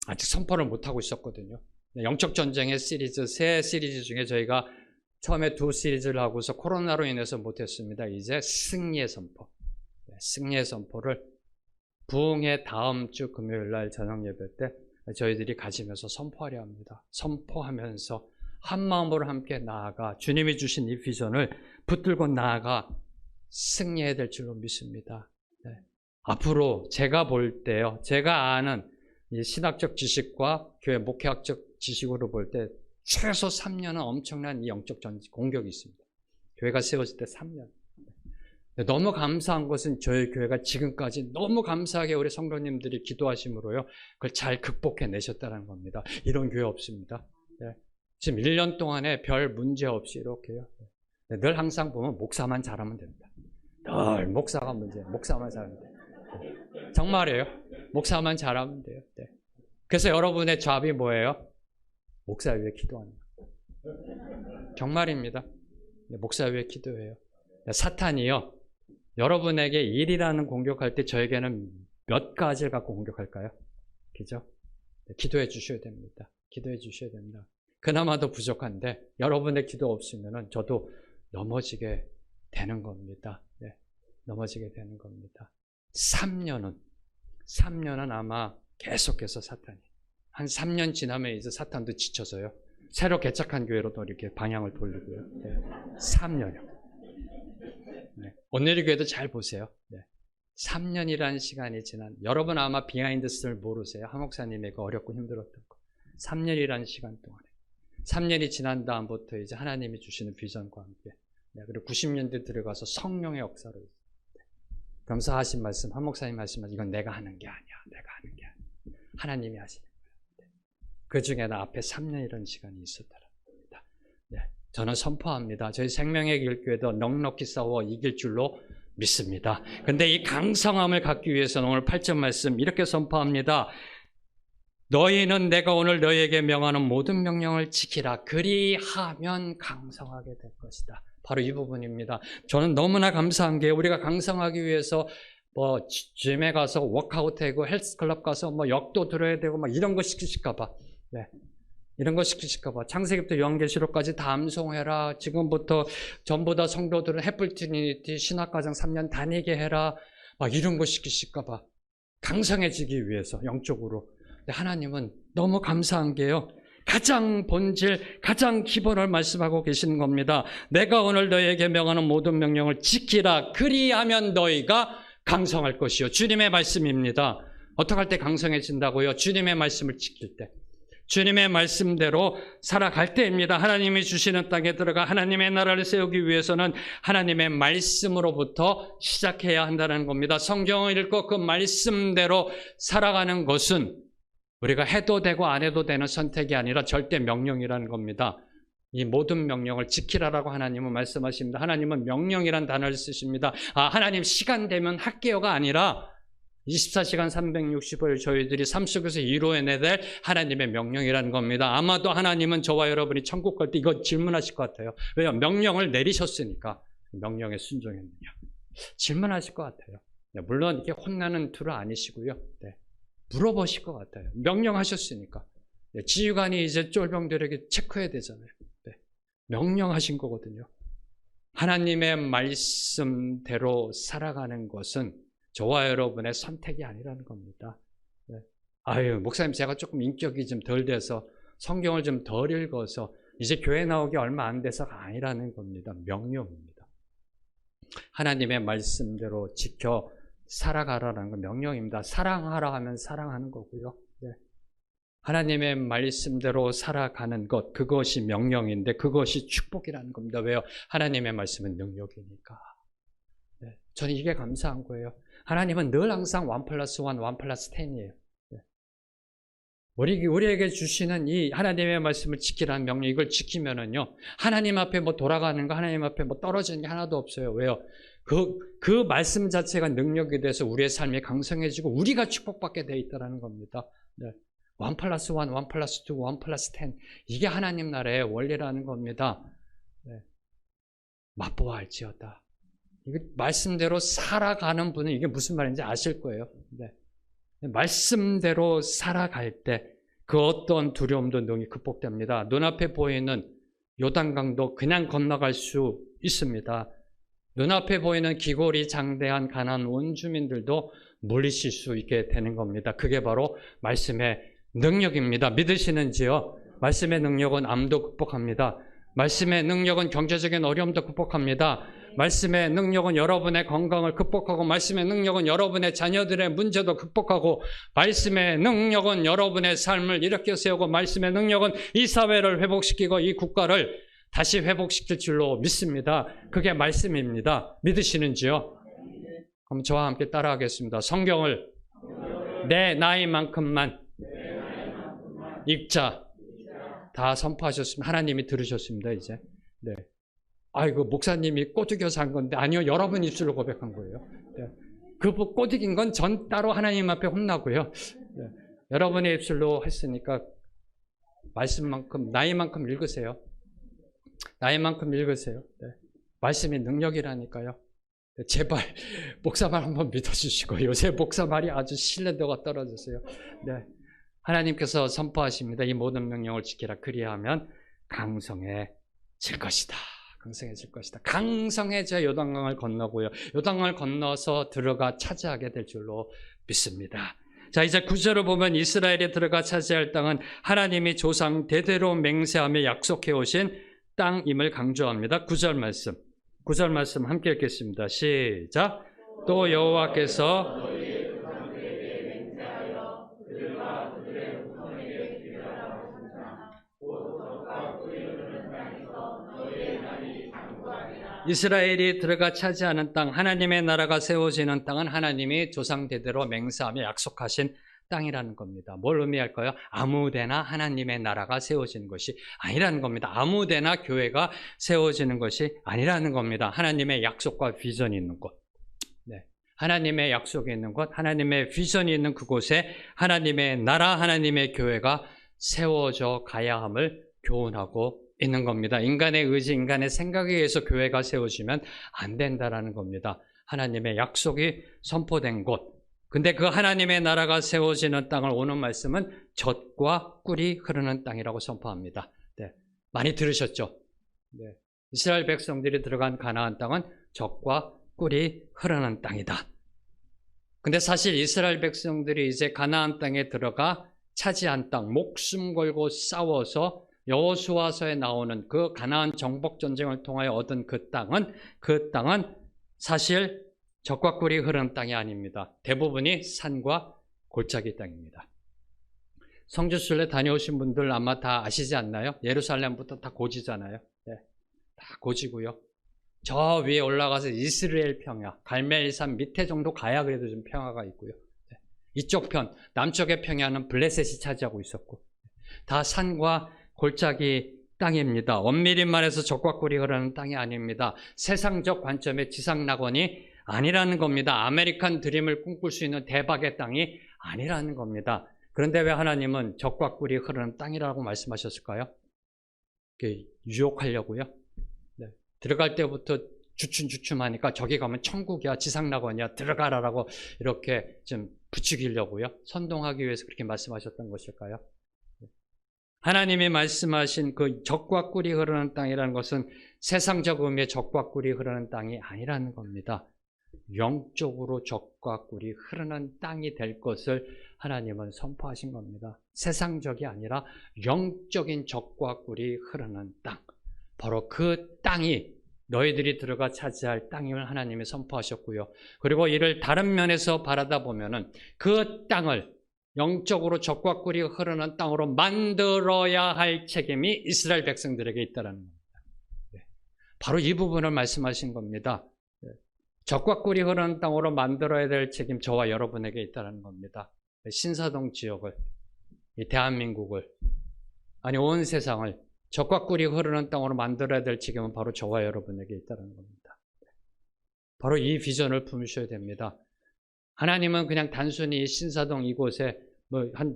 아직 선포를 못하고 있었거든요. 영적 전쟁의 세 시리즈 중에 저희가 처음에 2 시리즈를 하고서 코로나로 인해서 못했습니다. 이제 승리의 선포. 승리의 선포를 부흥의 다음 주 금요일 날 저녁 예배 때 저희들이 가지면서 선포하려 합니다. 선포하면서 한 마음으로 함께 나아가 주님이 주신 이 비전을 붙들고 나아가 승리해야 될 줄로 믿습니다. 네. 앞으로 제가 볼 때요, 제가 아는 이 신학적 지식과 교회 목회학적 지식으로 볼 때 최소 3년은 엄청난 이 영적 공격이 있습니다. 교회가 세워질 때 3년. 너무 감사한 것은 저희 교회가 지금까지 너무 감사하게 우리 성도님들이 기도하심으로요, 그걸 잘 극복해 내셨다는 겁니다. 이런 교회 없습니다. 네. 지금 1년 동안에 별 문제 없이 이렇게요. 네. 늘 항상 보면 목사만 잘하면 됩니다. 늘 목사가 문제예요. 목사만 잘하면 돼요. 네. 정말이에요. 목사만 잘하면 돼요. 네. 그래서 여러분의 잡이 뭐예요? 목사 위에 기도하는 거예요. 정말입니다. 네. 목사 위에 기도해요. 네. 사탄이요, 여러분에게 일이라는 공격할 때 저에게는 몇 가지를 갖고 공격할까요? 그죠? 네, 기도해 주셔야 됩니다. 기도해 주셔야 됩니다. 그나마도 부족한데 여러분의 기도 없으면 저도 넘어지게 되는 겁니다. 네, 넘어지게 되는 겁니다. 3년은 아마 계속해서 사탄이, 한 3년 지나면 이제 사탄도 지쳐서요, 새로 개척한 교회로도 이렇게 방향을 돌리고요. 네, 3년이요. 네. 오늘의 교회도 잘 보세요. 네. 3년이라는 시간이 지난, 여러분 아마 비하인드 스토리를 모르세요. 한 목사님의 그 어렵고 힘들었던 거. 3년이라는 시간 동안에, 3년이 지난 다음부터 이제 하나님이 주시는 비전과 함께, 네. 그리고 90년대 들어가서 성령의 역사로, 네. 그러면서 하신 말씀, 한 목사님 말씀은 이건 내가 하는 게 아니야. 내가 하는 게 아니야. 하나님이 하시는 거야. 네. 그 중에 나 앞에 3년이라는 시간이 있었더라. 네. 저는 선포합니다. 저희 생명의 길교회도 넉넉히 싸워 이길 줄로 믿습니다. 근데 이 강성함을 갖기 위해서는 오늘 8절 말씀 이렇게 선포합니다. 너희는 내가 오늘 너희에게 명하는 모든 명령을 지키라. 그리하면 강성하게 될 것이다. 바로 이 부분입니다. 저는 너무나 감사한 게, 우리가 강성하기 위해서 뭐 짐에 가서 워크아웃하고 헬스클럽 가서 뭐 역도 들어야 되고 막 이런 거 시키실까 봐. 네. 이런 거 시키실까 봐. 창세기부터 요한계시록까지 다 암송해라. 지금부터 전부 다 성도들은 햇불 트리니티 신학과정 3년 다니게 해라. 막 이런 거 시키실까 봐. 강성해지기 위해서 영적으로. 근데 하나님은 너무 감사한 게요, 가장 본질, 가장 기본을 말씀하고 계시는 겁니다. 내가 오늘 너희에게 명하는 모든 명령을 지키라. 그리하면 너희가 강성할 것이요. 주님의 말씀입니다. 어떻게 할 때 강성해진다고요? 주님의 말씀을 지킬 때. 주님의 말씀대로 살아갈 때입니다. 하나님이 주시는 땅에 들어가 하나님의 나라를 세우기 위해서는 하나님의 말씀으로부터 시작해야 한다는 겁니다. 성경을 읽고 그 말씀대로 살아가는 것은 우리가 해도 되고 안 해도 되는 선택이 아니라 절대 명령이라는 겁니다. 이 모든 명령을 지키라라고 하나님은 말씀하십니다. 하나님은 명령이란 단어를 쓰십니다. 하나님 시간 되면 할게요가 아니라 24시간 365일 저희들이 삶 속에서 이루어내야 될 하나님의 명령이라는 겁니다. 아마도 하나님은 저와 여러분이 천국 갈 때 이거 질문하실 것 같아요. 왜요? 명령을 내리셨으니까 명령에 순종했느냐. 질문하실 것 같아요. 네, 물론 이게 혼나는 투는 아니시고요. 네, 물어보실 것 같아요. 명령하셨으니까. 네, 지휘관이 이제 쫄병들에게 체크해야 되잖아요. 네, 명령하신 거거든요. 하나님의 말씀대로 살아가는 것은 저와 여러분의 선택이 아니라는 겁니다. 네. 목사님 제가 조금 인격이 좀 덜 돼서 성경을 좀 덜 읽어서 이제 교회 나오기 얼마 안 돼서가 아니라는 겁니다. 명령입니다. 하나님의 말씀대로 지켜 살아가라는 건 명령입니다. 사랑하라 하면 사랑하는 거고요. 네. 하나님의 말씀대로 살아가는 것, 그것이 명령인데 그것이 축복이라는 겁니다. 왜요? 하나님의 말씀은 능력이니까. 네. 저는 이게 감사한 거예요. 하나님은 늘 항상 1+1, 1+10이에요. 네. 우리에게 주시는 이 하나님의 말씀을 지키라는 명령, 이걸 지키면은요, 하나님 앞에 뭐 돌아가는 거, 하나님 앞에 뭐 떨어지는 게 하나도 없어요. 왜요? 그 말씀 자체가 능력이 돼서 우리의 삶이 강성해지고 우리가 축복받게 되어 있다는 겁니다. 네. 1+1, 1+2, 1+10. 이게 하나님 나라의 원리라는 겁니다. 네. 맛보아할지어다. 이게 말씀대로 살아가는 분은 이게 무슨 말인지 아실 거예요. 네. 말씀대로 살아갈 때 그 어떤 두려움도 능히 극복됩니다. 눈앞에 보이는 요단강도 그냥 건너갈 수 있습니다. 눈앞에 보이는 기골이 장대한 가나안 원주민들도 물리칠 수 있게 되는 겁니다. 그게 바로 말씀의 능력입니다. 믿으시는지요? 말씀의 능력은 암도 극복합니다. 말씀의 능력은 경제적인 어려움도 극복합니다. 말씀의 능력은 여러분의 건강을 극복하고, 말씀의 능력은 여러분의 자녀들의 문제도 극복하고, 말씀의 능력은 여러분의 삶을 일으켜 세우고, 말씀의 능력은 이 사회를 회복시키고 이 국가를 다시 회복시킬 줄로 믿습니다. 그게 말씀입니다. 믿으시는지요? 그럼 저와 함께 따라하겠습니다. 성경을 내 나이만큼만 읽자. 다 선포하셨습니다. 하나님이 들으셨습니다, 이제. 네. 아이고, 목사님이 꼬드겨서 한 건데, 아니요, 여러분 입술로 고백한 거예요. 네. 그 꼬드긴 건 전 따로 하나님 앞에 혼나고요. 네. 여러분의 입술로 했으니까, 말씀만큼, 나이만큼 읽으세요. 나이만큼 읽으세요. 네. 말씀이 능력이라니까요. 네. 제발, 목사 말 한번 믿어주시고, 요새 목사 말이 아주 신뢰도가 떨어졌어요. 네. 하나님께서 선포하십니다. 이 모든 명령을 지키라. 그리하면 강성해질 것이다. 강성해질 것이다. 강성해져 요단강을 건너고요. 요단강을 건너서 들어가 차지하게 될 줄로 믿습니다. 자, 이제 9절을 보면 이스라엘이 들어가 차지할 땅은 하나님이 조상 대대로 맹세하며 약속해 오신 땅임을 강조합니다. 9절 말씀 함께 읽겠습니다. 시작. 또 여호와께서 이스라엘이 들어가 차지하는 땅, 하나님의 나라가 세워지는 땅은 하나님이 조상 대대로 맹세하며 약속하신 땅이라는 겁니다. 뭘 의미할까요? 아무데나 하나님의 나라가 세워지는 것이 아니라는 겁니다. 아무데나 교회가 세워지는 것이 아니라는 겁니다. 하나님의 약속과 비전이 있는 곳. 네. 하나님의 약속이 있는 곳, 하나님의 비전이 있는 그곳에 하나님의 나라, 하나님의 교회가 세워져 가야 함을 교훈하고 있는 겁니다. 인간의 의지, 인간의 생각에 의해서 교회가 세워지면 안 된다라는 겁니다. 하나님의 약속이 선포된 곳. 근데 그 하나님의 나라가 세워지는 땅을 오는 말씀은 젖과 꿀이 흐르는 땅이라고 선포합니다. 네. 많이 들으셨죠? 네. 이스라엘 백성들이 들어간 가나안 땅은 젖과 꿀이 흐르는 땅이다. 근데 사실 이스라엘 백성들이 이제 가나안 땅에 들어가 차지한 땅, 목숨 걸고 싸워서 여호수아서에 나오는 그 가나안 정복 전쟁을 통하여 얻은 그 땅은 사실 젖과 꿀이 흐르는 땅이 아닙니다. 대부분이 산과 골짜기 땅입니다. 성지순례 다녀오신 분들 아마 다 아시지 않나요? 예루살렘부터 다 고지잖아요. 네, 다 고지고요. 저 위에 올라가서 이스라엘 평야, 갈멜산 밑에 정도 가야 그래도 좀 평야가 있고요. 네, 이쪽 편, 남쪽의 평야는 블레셋이 차지하고 있었고, 다 산과 골짜기 땅입니다. 엄밀히 말해서 젖과 꿀이 흐르는 땅이 아닙니다. 세상적 관점의 지상낙원이 아니라는 겁니다. 아메리칸 드림을 꿈꿀 수 있는 대박의 땅이 아니라는 겁니다. 그런데 왜 하나님은 젖과 꿀이 흐르는 땅이라고 말씀하셨을까요? 유혹하려고요. 네. 들어갈 때부터 주춤주춤하니까 저기 가면 천국이야, 지상낙원이야, 들어가라라고 이렇게 좀 부추기려고요. 선동하기 위해서 그렇게 말씀하셨던 것일까요? 하나님이 말씀하신 그 젖과 꿀이 흐르는 땅이라는 것은 세상적 의미의 젖과 꿀이 흐르는 땅이 아니라는 겁니다. 영적으로 젖과 꿀이 흐르는 땅이 될 것을 하나님은 선포하신 겁니다. 세상적이 아니라 영적인 젖과 꿀이 흐르는 땅. 바로 그 땅이 너희들이 들어가 차지할 땅임을 하나님이 선포하셨고요. 그리고 이를 다른 면에서 바라다 보면은 그 땅을 영적으로 젖과 꿀이 흐르는 땅으로 만들어야 할 책임이 이스라엘 백성들에게 있다는 겁니다. 바로 이 부분을 말씀하신 겁니다. 젖과 꿀이 흐르는 땅으로 만들어야 될 책임 저와 여러분에게 있다는 겁니다. 신사동 지역을, 이 대한민국을, 아니 온 세상을 젖과 꿀이 흐르는 땅으로 만들어야 될 책임은 바로 저와 여러분에게 있다는 겁니다. 바로 이 비전을 품으셔야 됩니다. 하나님은 그냥 단순히 신사동 이곳에 한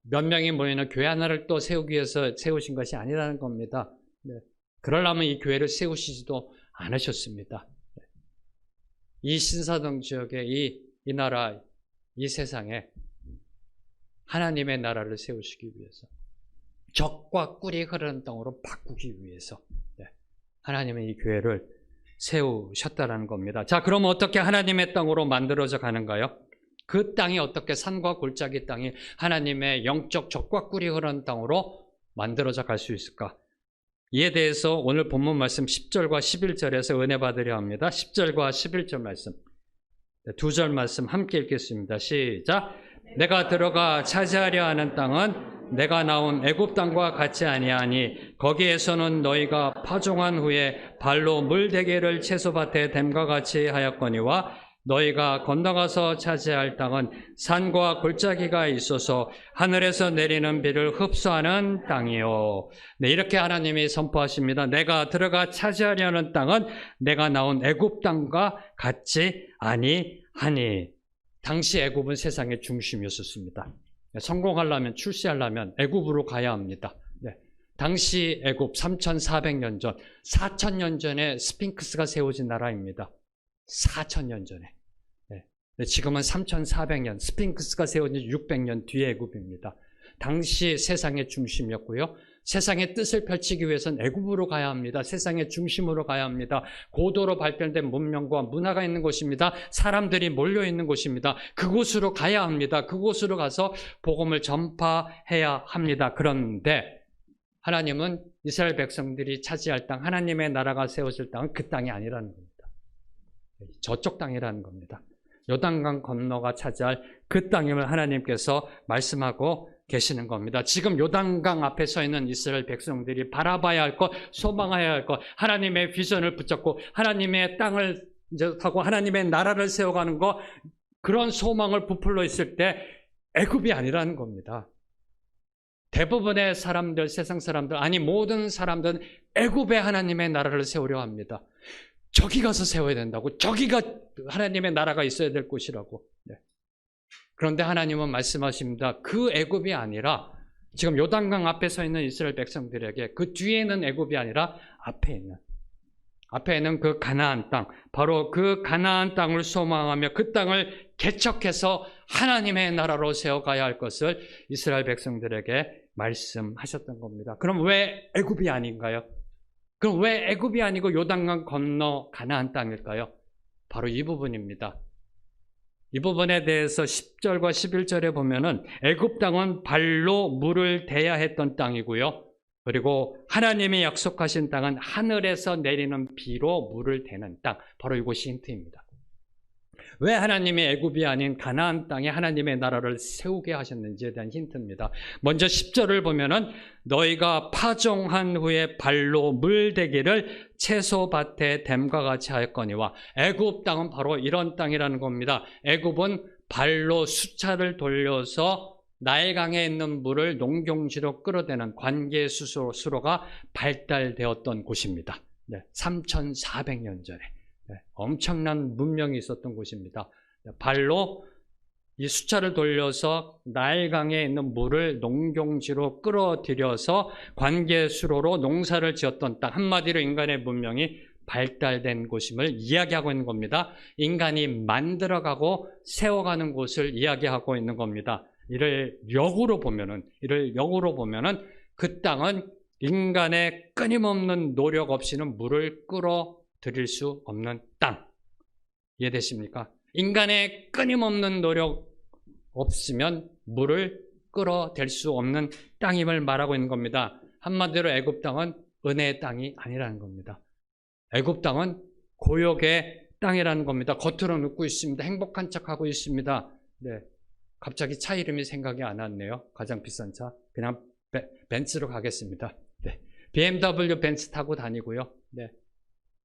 몇 명이 모이는 교회 하나를 또 세우기 위해서 세우신 것이 아니라는 겁니다. 네. 그러려면 이 교회를 세우시지도 않으셨습니다. 네. 이 신사동 지역에 이 나라, 이 세상에 하나님의 나라를 세우시기 위해서, 젖과 꿀이 흐르는 땅으로 바꾸기 위해서 하나님은 이 교회를 세우셨다는 겁니다. 자, 그럼 어떻게 하나님의 땅으로 만들어져 가는가요? 그 땅이 어떻게 산과 골짜기 땅이 하나님의 영적 젖과 꿀이 흐르는 땅으로 만들어져 갈 수 있을까? 이에 대해서 오늘 본문 말씀 10절과 11절에서 은혜 받으려 합니다. 10절과 11절 말씀, 두 절 말씀 함께 읽겠습니다. 시작. 내가 들어가 차지하려 하는 땅은 내가 나온 애굽 땅과 같지 아니하니 거기에서는 너희가 파종한 후에 발로 물대개를 채소밭에 댐과 같이 하였거니와 너희가 건너가서 차지할 땅은 산과 골짜기가 있어서 하늘에서 내리는 비를 흡수하는 땅이요. 네, 이렇게 하나님이 선포하십니다. 내가 들어가 차지하려는 땅은 내가 나온 애굽 땅과 같지 아니하니. 당시 애굽은 세상의 중심이었습니다. 성공하려면, 출세하려면 애굽으로 가야 합니다. 네. 당시 애굽 3,400년 전, 4,000년 전에 스핑크스가 세워진 나라입니다. 4,000년 전에. 네. 지금은 3,400년, 스핑크스가 세워진 600년 뒤의 애굽입니다. 당시 세상의 중심이었고요. 세상의 뜻을 펼치기 위해서는 애굽으로 가야 합니다. 세상의 중심으로 가야 합니다. 고도로 발달된 문명과 문화가 있는 곳입니다. 사람들이 몰려있는 곳입니다. 그곳으로 가야 합니다. 그곳으로 가서 복음을 전파해야 합니다. 그런데 하나님은 이스라엘 백성들이 차지할 땅, 하나님의 나라가 세워질 땅은 그 땅이 아니라는 겁니다. 저쪽 땅이라는 겁니다. 요단강 건너가 차지할 그 땅임을 하나님께서 말씀하고 계시는 겁니다. 지금 요단강 앞에 서 있는 이스라엘 백성들이 바라봐야 할 것, 소망해야 할 것, 하나님의 비전을 붙잡고 하나님의 땅을 하고 하나님의 나라를 세워가는 것, 그런 소망을 부풀러 있을 때 애굽이 아니라는 겁니다. 대부분의 사람들, 세상 사람들, 아니 모든 사람들은 애굽에 하나님의 나라를 세우려 합니다. 저기 가서 세워야 된다고, 저기가 하나님의 나라가 있어야 될 곳이라고. 네. 그런데 하나님은 말씀하십니다. 그 애굽이 아니라 지금 요단강 앞에 서 있는 이스라엘 백성들에게 그 뒤에 있는 애굽이 아니라 앞에 있는 그 가나안 땅, 바로 그 가나안 땅을 소망하며 그 땅을 개척해서 하나님의 나라로 세워가야 할 것을 이스라엘 백성들에게 말씀하셨던 겁니다. 그럼 왜 애굽이 아닌가요? 그럼 왜 애굽이 아니고 요단강 건너 가나안 땅일까요? 바로 이 부분입니다. 이 부분에 대해서 10절과 11절에 보면은 애굽 땅은 발로 물을 대야 했던 땅이고요. 그리고 하나님이 약속하신 땅은 하늘에서 내리는 비로 물을 대는 땅. 바로 이곳이 힌트입니다. 왜 하나님이 애굽이 아닌 가나안 땅에 하나님의 나라를 세우게 하셨는지에 대한 힌트입니다. 먼저 10절을 보면은 너희가 파종한 후에 발로 물대기를 채소밭에 댐과 같이 하였거니와, 애굽 땅은 바로 이런 땅이라는 겁니다. 애굽은 발로 수차를 돌려서 나일강에 있는 물을 농경지로 끌어대는 관계수로가 발달되었던 곳입니다. 네, 3,400년 전에. 네, 엄청난 문명이 있었던 곳입니다. 발로 이 수차를 돌려서 나일강에 있는 물을 농경지로 끌어들여서 관계수로로 농사를 지었던 땅, 한마디로 인간의 문명이 발달된 곳임을 이야기하고 있는 겁니다. 인간이 만들어가고 세워가는 곳을 이야기하고 있는 겁니다. 이를 역으로 보면은 그 땅은 인간의 끊임없는 노력 없이는 물을 끌어들일 수 없는 땅. 이해되십니까? 인간의 끊임없는 노력 없으면 물을 끌어댈 수 없는 땅임을 말하고 있는 겁니다. 한마디로 애굽 땅은 은혜의 땅이 아니라는 겁니다. 애굽 땅은 고역의 땅이라는 겁니다. 겉으로는 웃고 있습니다. 행복한 척하고 있습니다. 네, 갑자기 차 이름이 생각이 안 났네요. 가장 비싼 차. 그냥 벤츠로 가겠습니다. 네, BMW 벤츠 타고 다니고요. 네,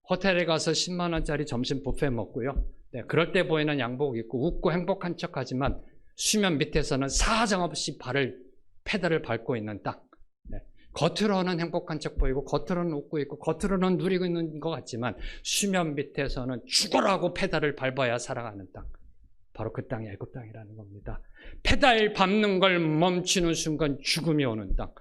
호텔에 가서 10만 원짜리 점심 뷔페 먹고요. 네, 그럴 때 보이는 양복 입고 웃고 행복한 척하지만 수면 밑에서는 사정없이 페달을 밟고 있는 땅. 네, 겉으로는 행복한 척 보이고 겉으로는 웃고 있고 겉으로는 누리고 있는 것 같지만 수면 밑에서는 죽어라고 페달을 밟아야 살아가는 땅. 바로 그 땅이 애굽 땅이라는 겁니다. 페달 밟는 걸 멈추는 순간 죽음이 오는 땅,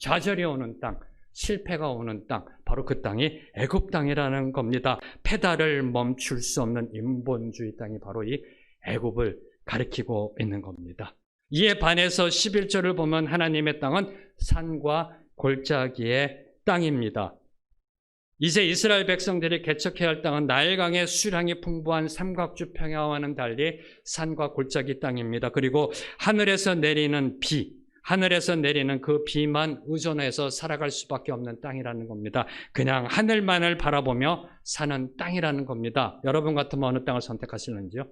좌절이 오는 땅, 실패가 오는 땅, 바로 그 땅이 애굽 땅이라는 겁니다. 페달을 멈출 수 없는 인본주의 땅이 바로 이 애굽을 가리키고 있는 겁니다. 이에 반해서 11절을 보면 하나님의 땅은 산과 골짜기의 땅입니다. 이제 이스라엘 백성들이 개척해야 할 땅은 나일강의 수량이 풍부한 삼각주 평야와는 달리 산과 골짜기 땅입니다. 그리고 하늘에서 내리는 비, 하늘에서 내리는 그 비만 의존해서 살아갈 수밖에 없는 땅이라는 겁니다. 그냥 하늘만을 바라보며 사는 땅이라는 겁니다. 여러분 같으면 어느 땅을 선택하시는지요?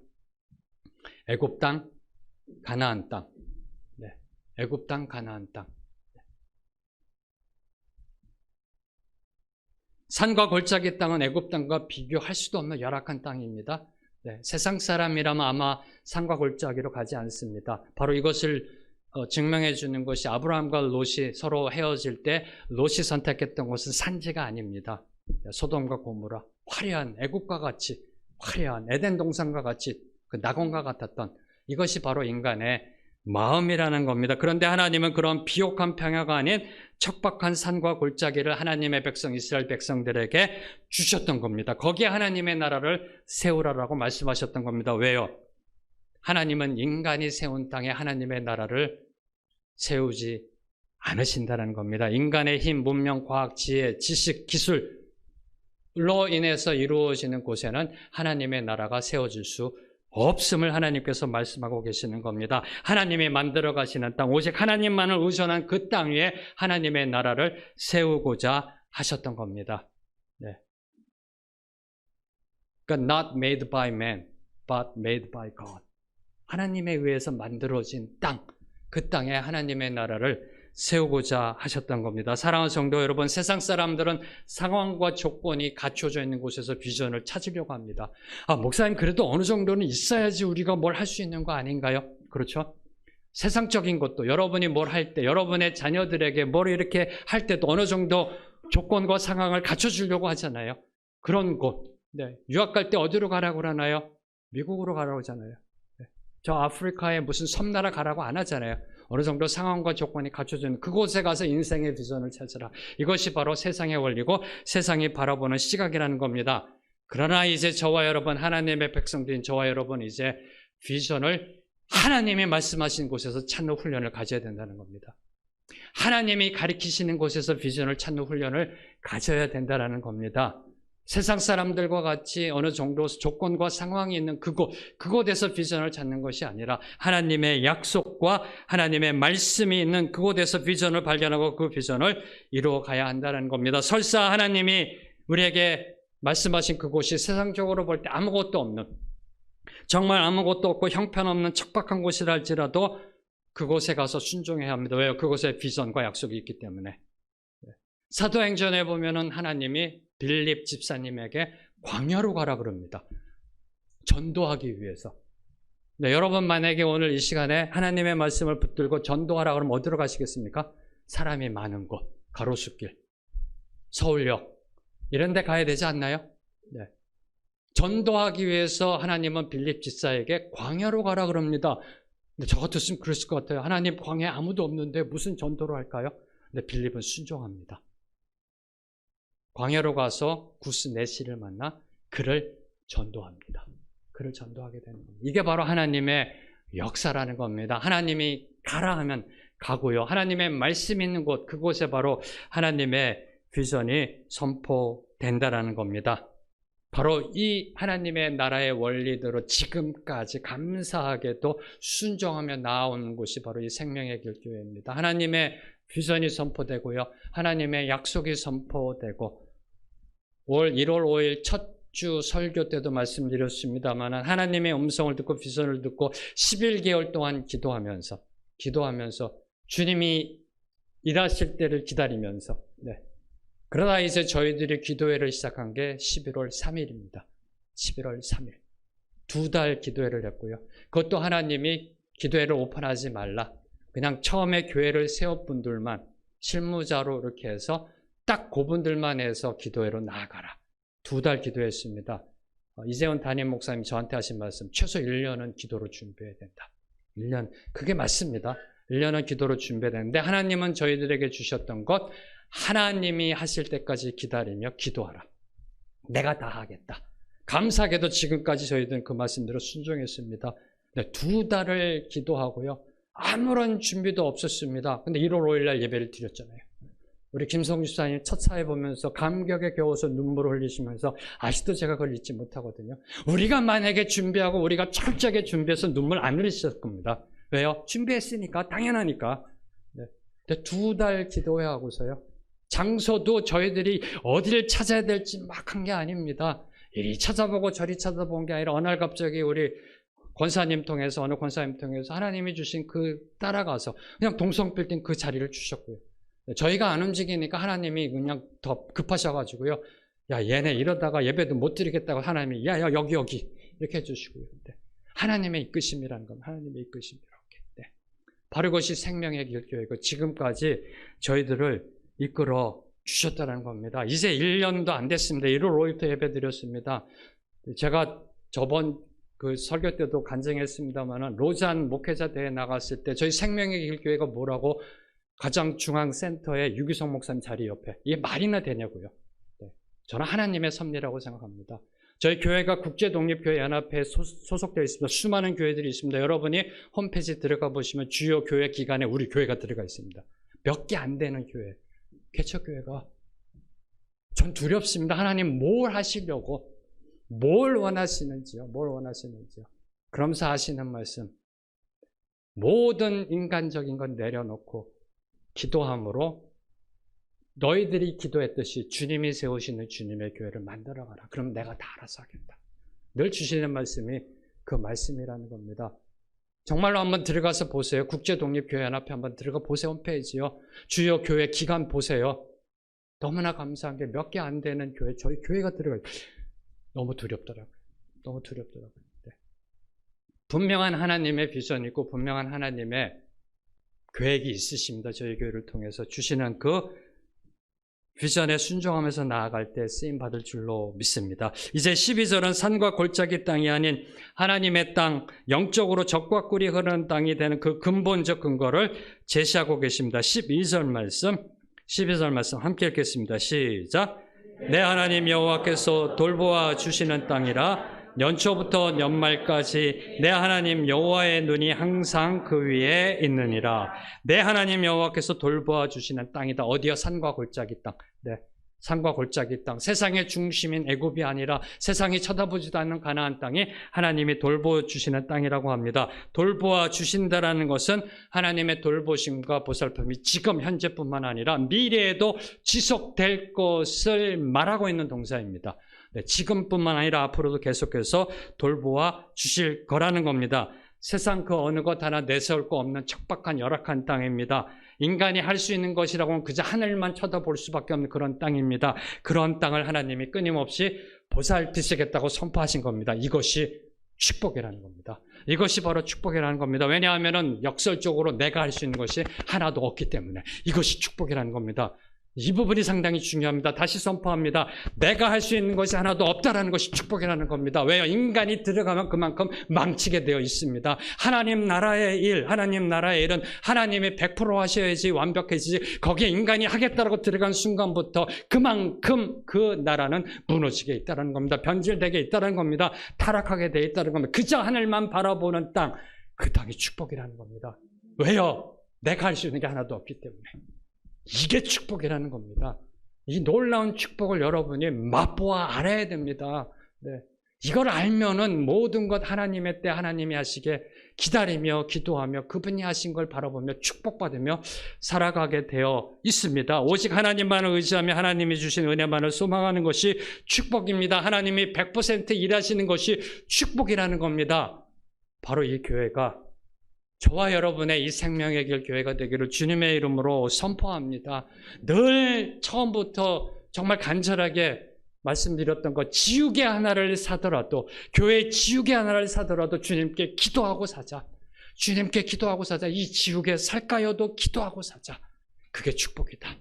애굽 땅, 가나안 땅. 네, 애굽 땅, 가나안 땅. 산과 골짜기 땅은 애굽 땅과 비교할 수도 없는 열악한 땅입니다. 네, 세상 사람이라면 아마 산과 골짜기로 가지 않습니다. 바로 이것을 증명해 주는 것이 아브라함과 롯이 서로 헤어질 때 롯이 선택했던 곳은 산지가 아닙니다. 소돔과 고모라, 화려한 애굽과 같이 화려한 에덴 동산과 같이 그 낙원과 같았던 이것이 바로 인간의 마음이라는 겁니다. 그런데 하나님은 그런 비옥한 평야가 아닌 척박한 산과 골짜기를 하나님의 백성 이스라엘 백성들에게 주셨던 겁니다. 거기에 하나님의 나라를 세우라라고 말씀하셨던 겁니다. 왜요? 하나님은 인간이 세운 땅에 하나님의 나라를 세우지 않으신다는 겁니다. 인간의 힘, 문명, 과학, 지혜, 지식, 기술로 인해서 이루어지는 곳에는 하나님의 나라가 세워질 수 없음을 하나님께서 말씀하고 계시는 겁니다. 하나님이 만들어 가시는 땅, 오직 하나님만을 의존한 그 땅 위에 하나님의 나라를 세우고자 하셨던 겁니다. 네. 그러니까 not made by man, but made by God. 하나님에 의해서 만들어진 땅, 그 땅에 하나님의 나라를 세우고자 하셨던 겁니다. 사랑하는 성도 여러분, 세상 사람들은 상황과 조건이 갖춰져 있는 곳에서 비전을 찾으려고 합니다. 목사님 그래도 어느 정도는 있어야지 우리가 뭘 할 수 있는 거 아닌가요? 그렇죠? 세상적인 것도 여러분이 뭘 할 때, 여러분의 자녀들에게 뭘 이렇게 할 때도 어느 정도 조건과 상황을 갖춰주려고 하잖아요. 그런 곳, 네. 유학 갈 때 어디로 가라고 그러나요? 미국으로 가라고 하잖아요. 저 아프리카에 무슨 섬나라 가라고 안 하잖아요. 어느 정도 상황과 조건이 갖춰지는 그곳에 가서 인생의 비전을 찾으라. 이것이 바로 세상의 원리고 세상이 바라보는 시각이라는 겁니다. 그러나 이제 저와 여러분, 하나님의 백성들인 저와 여러분 이제 비전을 하나님이 말씀하신 곳에서 찾는 훈련을 가져야 된다는 겁니다. 하나님이 가리키시는 곳에서 비전을 찾는 훈련을 가져야 된다는 겁니다. 세상 사람들과 같이 어느 정도 조건과 상황이 있는 그곳에서 비전을 찾는 것이 아니라 하나님의 약속과 하나님의 말씀이 있는 그곳에서 비전을 발견하고 그 비전을 이루어 가야 한다는 겁니다. 설사 하나님이 우리에게 말씀하신 그곳이 세상적으로 볼 때 아무것도 없는, 정말 아무것도 없고 형편없는 척박한 곳이라 할지라도 그곳에 가서 순종해야 합니다. 왜요? 그곳에 비전과 약속이 있기 때문에. 사도행전에 보면은 하나님이 빌립 집사님에게 광야로 가라 그럽니다. 전도하기 위해서. 네, 여러분 만약에 오늘 이 시간에 하나님의 말씀을 붙들고 전도하라 그러면 어디로 가시겠습니까? 사람이 많은 곳, 가로수길, 서울역 이런 데 가야 되지 않나요? 네. 전도하기 위해서 하나님은 빌립 집사에게 광야로 가라 그럽니다. 근데 저 같았으면 그랬을 것 같아요. 하나님 광야에 아무도 없는데 무슨 전도를 할까요? 근데 빌립은 순종합니다. 광야로 가서 구스 네시를 만나 그를 전도합니다. 그를 전도하게 되는 겁니다. 이게 바로 하나님의 역사라는 겁니다. 하나님이 가라 하면 가고요. 하나님의 말씀 있는 곳, 그곳에 바로 하나님의 비전이 선포된다라는 겁니다. 바로 이 하나님의 나라의 원리대로 지금까지 감사하게도 순종하며 나아오는 곳이 바로 이 생명의 길 교회입니다. 하나님의 비전이 선포되고요. 하나님의 약속이 선포되고 올 1월 5일 첫 주 설교 때도 말씀드렸습니다만 하나님의 음성을 듣고 비전을 듣고 11개월 동안 기도하면서 주님이 일하실 때를 기다리면서 그러다 이제 저희들이 기도회를 시작한 게 11월 3일입니다. 11월 3일. 2달 기도회를 했고요. 그것도 하나님이 기도회를 오픈하지 말라. 그냥 처음에 교회를 세운 분들만 실무자로 이렇게 해서 딱 그분들만 해서 기도회로 나아가라. 2달 기도했습니다. 이재원 담임 목사님이 저한테 하신 말씀, 최소 1년은 기도로 준비해야 된다. 1년, 그게 맞습니다. 1년은 기도로 준비해야 되는데 하나님은 저희들에게 주셨던 것, 하나님이 하실 때까지 기다리며 기도하라. 내가 다 하겠다. 감사하게도 지금까지 저희들은 그 말씀대로 순종했습니다. 2달을 기도하고요. 아무런 준비도 없었습니다. 근데 1월 5일 날 예배를 드렸잖아요. 우리 김성주 집사님 첫 사회 보면서 감격에 겨워서 눈물을 흘리시면서 아직도 제가 그걸 잊지 못하거든요. 우리가 만약에 준비하고 우리가 철저하게 준비해서 눈물 안 흘리셨을 겁니다. 왜요? 준비했으니까, 당연하니까. 근데 2달 기도회 하고서요. 장소도 저희들이 어디를 찾아야 될지 막 한 게 아닙니다. 이리 찾아보고 저리 찾아본 게 아니라 어느 날 갑자기 우리 권사님 통해서, 어느 권사님 통해서 하나님이 주신 그 따라가서 그냥 동성빌딩 그 자리를 주셨고요. 저희가 안 움직이니까 하나님이 그냥 더 급하셔가지고요. 야, 얘네 이러다가 예배도 못 드리겠다고 하나님이 야, 여기 이렇게 해주시고요. 네. 하나님의 이끄심이라는 건 하나님의 이끄심이라고. 네. 바로 그것이 생명의 길 교회고 지금까지 저희들을 이끌어 주셨다는 겁니다. 이제 1년도 안 됐습니다. 1월 5일부터 예배 드렸습니다. 제가 저번 그 설교 때도 간증했습니다만 로잔 목회자 대회 나갔을 때 저희 생명의 길 교회가 뭐라고 가장 중앙 센터에 유기성 목사님 자리 옆에 이게 말이나 되냐고요. 네. 저는 하나님의 섭리라고 생각합니다. 저희 교회가 국제독립교회 연합회에 소속되어 있습니다. 수많은 교회들이 있습니다. 여러분이 홈페이지 들어가 보시면 주요 교회 기관에 우리 교회가 들어가 있습니다. 몇 개 안 되는 교회. 개척교회가. 전 두렵습니다. 하나님 뭘 하시려고, 뭘 원하시는지요. 그러면서 하시는 말씀. 모든 인간적인 건 내려놓고 기도함으로 너희들이 기도했듯이 주님이 세우시는 주님의 교회를 만들어가라. 그럼 내가 다 알아서 하겠다. 늘 주시는 말씀이 그 말씀이라는 겁니다. 정말로 한번 들어가서 보세요. 국제독립교회연합회 한번 들어가 보세요. 홈페이지요. 주요 교회 기관 보세요. 너무나 감사한 게 몇 개 안 되는 교회, 저희 교회가 들어가요. 너무 두렵더라고요. 네. 분명한 하나님의 비전이 있고 분명한 하나님의 계획이 있으십니다. 저희 교회를 통해서 주시는 그 비전에 순종하면서 나아갈 때 쓰임받을 줄로 믿습니다. 이제 12절은 산과 골짜기 땅이 아닌 하나님의 땅, 영적으로 젖과 꿀이 흐르는 땅이 되는 그 근본적 근거를 제시하고 계십니다. 12절 말씀 함께 읽겠습니다. 시작. 내 하나님 여호와께서 돌보아 주시는 땅이라 연초부터 연말까지 내 하나님 여호와의 눈이 항상 그 위에 있느니라. 내 하나님 여호와께서 돌보아 주시는 땅이다. 어디요? 산과 골짜기 땅. 네, 산과 골짜기 땅. 세상의 중심인 애굽이 아니라 세상이 쳐다보지도 않는 가나안 땅이 하나님이 돌보아 주시는 땅이라고 합니다. 돌보아 주신다라는 것은 하나님의 돌보심과 보살핌이 지금 현재뿐만 아니라 미래에도 지속될 것을 말하고 있는 동사입니다. 네, 지금뿐만 아니라 앞으로도 계속해서 돌보아 주실 거라는 겁니다. 세상 그 어느 것 하나 내세울 거 없는 척박한 열악한 땅입니다. 인간이 할 수 있는 것이라고는 그저 하늘만 쳐다볼 수밖에 없는 그런 땅입니다. 그런 땅을 하나님이 끊임없이 보살피시겠다고 선포하신 겁니다. 이것이 축복이라는 겁니다. 이것이 바로 축복이라는 겁니다. 왜냐하면 역설적으로 내가 할 수 있는 것이 하나도 없기 때문에 이것이 축복이라는 겁니다. 이 부분이 상당히 중요합니다. 다시 선포합니다. 내가 할 수 있는 것이 하나도 없다라는 것이 축복이라는 겁니다. 왜요? 인간이 들어가면 그만큼 망치게 되어 있습니다. 하나님 나라의 일은 하나님이 100% 하셔야지 완벽해지지, 거기에 인간이 하겠다라고 들어간 순간부터 그만큼 그 나라는 무너지게 있다는 겁니다. 변질되게 있다는 겁니다. 타락하게 되어 있다는 겁니다. 그저 하늘만 바라보는 땅, 그 땅이 축복이라는 겁니다. 왜요? 내가 할 수 있는 게 하나도 없기 때문에. 이게 축복이라는 겁니다. 이 놀라운 축복을 여러분이 맛보아 알아야 됩니다. 네. 이걸 알면은 모든 것 하나님의 때 하나님이 하시게 기다리며 기도하며 그분이 하신 걸 바라보며 축복받으며 살아가게 되어 있습니다. 오직 하나님만을 의지하며 하나님이 주신 은혜만을 소망하는 것이 축복입니다. 하나님이 100% 일하시는 것이 축복이라는 겁니다. 바로 이 교회가 저와 여러분의 이 생명의 길 교회가 되기를 주님의 이름으로 선포합니다. 늘 처음부터 정말 간절하게 말씀드렸던 것, 지우개 하나를 사더라도, 교회 지우개 하나를 사더라도 주님께 기도하고 사자. 주님께 기도하고 사자. 이 지우개 살까요도 기도하고 사자. 그게 축복이다.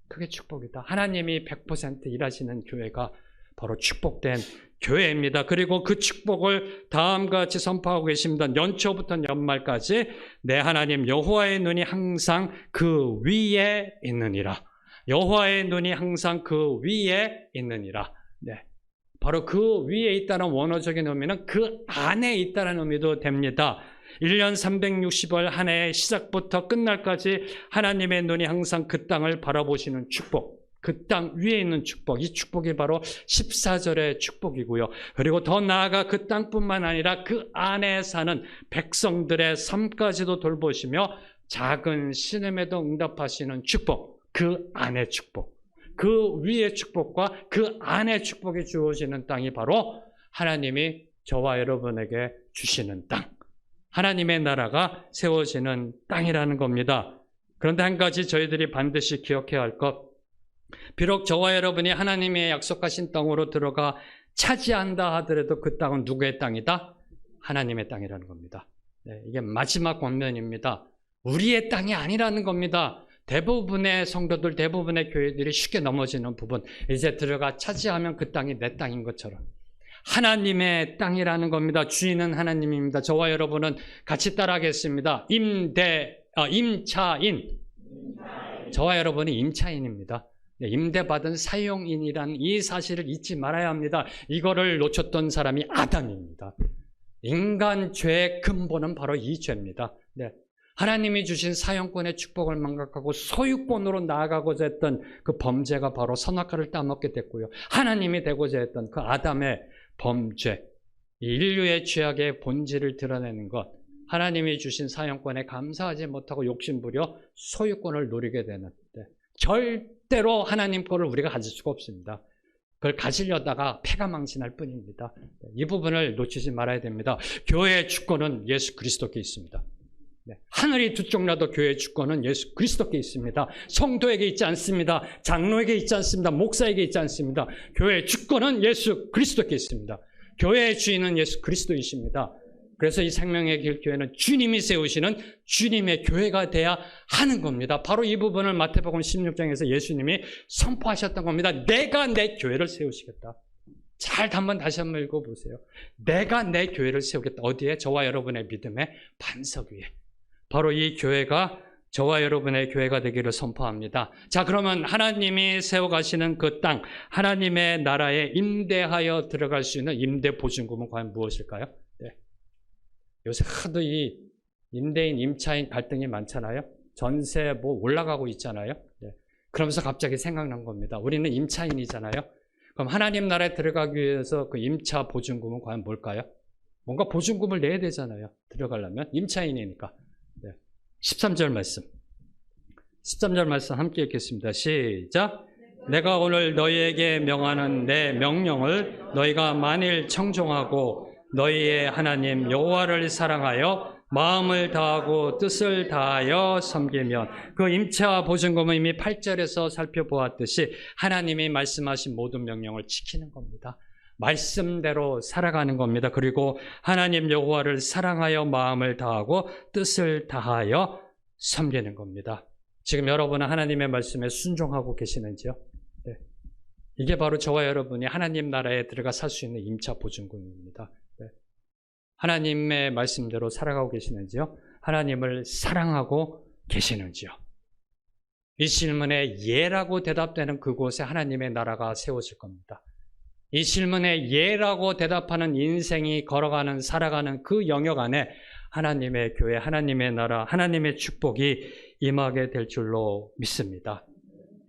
그게 축복이다. 하나님이 100% 일하시는 교회가 바로 축복된 교회입니다. 그리고 그 축복을 다음과 같이 선포하고 계십니다. 연초부터 연말까지 내 하나님 여호와의 눈이 항상 그 위에 있느니라. 여호와의 눈이 항상 그 위에 있느니라. 네, 바로 그 위에 있다는 원어적인 의미는 그 안에 있다는 의미도 됩니다. 1년 360일 한 해의 시작부터 끝날까지 하나님의 눈이 항상 그 땅을 바라보시는 축복, 그 땅 위에 있는 축복, 이 축복이 바로 14절의 축복이고요. 그리고 더 나아가 그 땅뿐만 아니라 그 안에 사는 백성들의 삶까지도 돌보시며 작은 신음에도 응답하시는 축복, 그 안의 축복, 그 위의 축복과 그 안의 축복이 주어지는 땅이 바로 하나님이 저와 여러분에게 주시는 땅, 하나님의 나라가 세워지는 땅이라는 겁니다. 그런데 한 가지 저희들이 반드시 기억해야 할 것, 비록 저와 여러분이 하나님의 약속하신 땅으로 들어가 차지한다 하더라도 그 땅은 누구의 땅이다? 하나님의 땅이라는 겁니다. 네, 이게 마지막 권면입니다. 우리의 땅이 아니라는 겁니다. 대부분의 성도들, 대부분의 교회들이 쉽게 넘어지는 부분, 이제 들어가 차지하면 그 땅이 내 땅인 것처럼 하나님의 땅이라는 겁니다. 주인은 하나님입니다. 저와 여러분은 같이 따라하겠습니다. 임차인. 저와 여러분이 임차인입니다. 임대받은 사용인이라는 이 사실을 잊지 말아야 합니다. 이거를 놓쳤던 사람이 아담입니다. 인간 죄의 근본은 바로 이 죄입니다. 네. 하나님이 주신 사용권의 축복을 망각하고 소유권으로 나아가고자 했던 그 범죄가 바로 선악과를 따먹게 됐고요. 하나님이 되고자 했던 그 아담의 범죄, 인류의 죄악의 본질을 드러내는 것, 하나님이 주신 사용권에 감사하지 못하고 욕심부려 소유권을 누리게 되는, 절대로 하나님 거를 우리가 가질 수가 없습니다. 그걸 가지려다가 패가 망신할 뿐입니다. 이 부분을 놓치지 말아야 됩니다. 교회의 주권은 예수 그리스도께 있습니다. 하늘이 두 쪽 나도 교회의 주권은 예수 그리스도께 있습니다. 성도에게 있지 않습니다. 장로에게 있지 않습니다. 목사에게 있지 않습니다. 교회의 주권은 예수 그리스도께 있습니다. 교회의 주인은 예수 그리스도이십니다. 그래서 이 생명의 길 교회는 주님이 세우시는 주님의 교회가 돼야 하는 겁니다. 바로 이 부분을 마태복음 16장에서 예수님이 선포하셨던 겁니다. 내가 내 교회를 세우시겠다. 잘 한번 다시 한번 읽어보세요. 내가 내 교회를 세우겠다. 어디에? 저와 여러분의 믿음의 반석 위에. 바로 이 교회가 저와 여러분의 교회가 되기를 선포합니다. 자, 그러면 하나님이 세워가시는 그 땅, 하나님의 나라에 임대하여 들어갈 수 있는 임대 보증금은 과연 무엇일까요? 네. 요새 하도 이 임대인, 임차인 갈등이 많잖아요. 전세 뭐 올라가고 있잖아요. 네. 그러면서 갑자기 생각난 겁니다. 우리는 임차인이잖아요. 그럼 하나님 나라에 들어가기 위해서 그 임차 보증금은 과연 뭘까요? 뭔가 보증금을 내야 되잖아요. 들어가려면 임차인이니까. 13절 말씀. 13절 말씀 함께 읽겠습니다. 시작. 내가 오늘 너희에게 명하는 내 명령을 너희가 만일 청종하고 너희의 하나님 여호와를 사랑하여 마음을 다하고 뜻을 다하여 섬기면, 그 임차 보증금은 이미 8절에서 살펴보았듯이 하나님이 말씀하신 모든 명령을 지키는 겁니다. 말씀대로 살아가는 겁니다. 그리고 하나님 여호와를 사랑하여 마음을 다하고 뜻을 다하여 섬기는 겁니다. 지금 여러분은 하나님의 말씀에 순종하고 계시는지요? 네. 이게 바로 저와 여러분이 하나님 나라에 들어가 살 수 있는 임차 보증금입니다. 네. 하나님의 말씀대로 살아가고 계시는지요? 하나님을 사랑하고 계시는지요? 이 질문에 예라고 대답되는 그곳에 하나님의 나라가 세워질 겁니다. 이 질문에 예라고 대답하는 인생이 걸어가는, 살아가는 그 영역 안에 하나님의 교회, 하나님의 나라, 하나님의 축복이 임하게 될 줄로 믿습니다.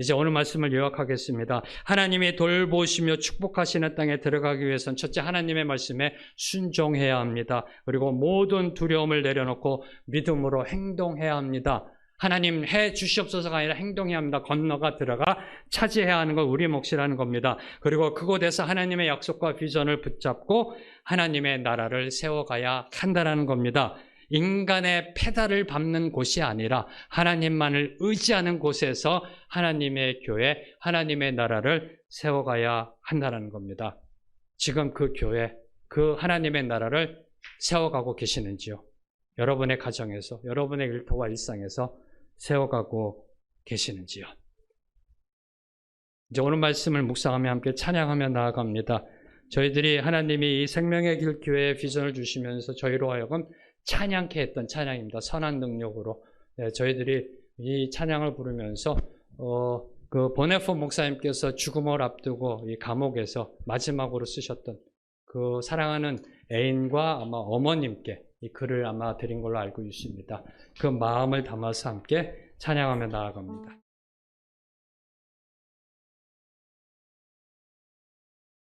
이제 오늘 말씀을 요약하겠습니다. 하나님이 돌보시며 축복하시는 땅에 들어가기 위해서는 첫째, 하나님의 말씀에 순종해야 합니다. 그리고 모든 두려움을 내려놓고 믿음으로 행동해야 합니다. 하나님 해 주시옵소서가 아니라 행동해야 합니다. 건너가 들어가 차지해야 하는 건 우리 몫이라는 겁니다. 그리고 그곳에서 하나님의 약속과 비전을 붙잡고 하나님의 나라를 세워가야 한다는 겁니다. 인간의 페달을 밟는 곳이 아니라 하나님만을 의지하는 곳에서 하나님의 교회, 하나님의 나라를 세워가야 한다는 겁니다. 지금 그 교회, 그 하나님의 나라를 세워가고 계시는지요? 여러분의 가정에서, 여러분의 일터와 일상에서 세워가고 계시는지요? 이제 오늘 말씀을 묵상하며 함께 찬양하며 나아갑니다. 저희들이 하나님이 이 생명의 길 교회의 비전을 주시면서 저희로 하여금 찬양케 했던 찬양입니다. 선한 능력으로. 네, 저희들이 이 찬양을 부르면서 그 보네포 목사님께서 죽음을 앞두고 이 감옥에서 마지막으로 쓰셨던 그 사랑하는 애인과 아마 어머님께 이 글을 아마 드린 걸로 알고 있습니다. 그 마음을 담아서 함께 찬양하며 나아갑니다.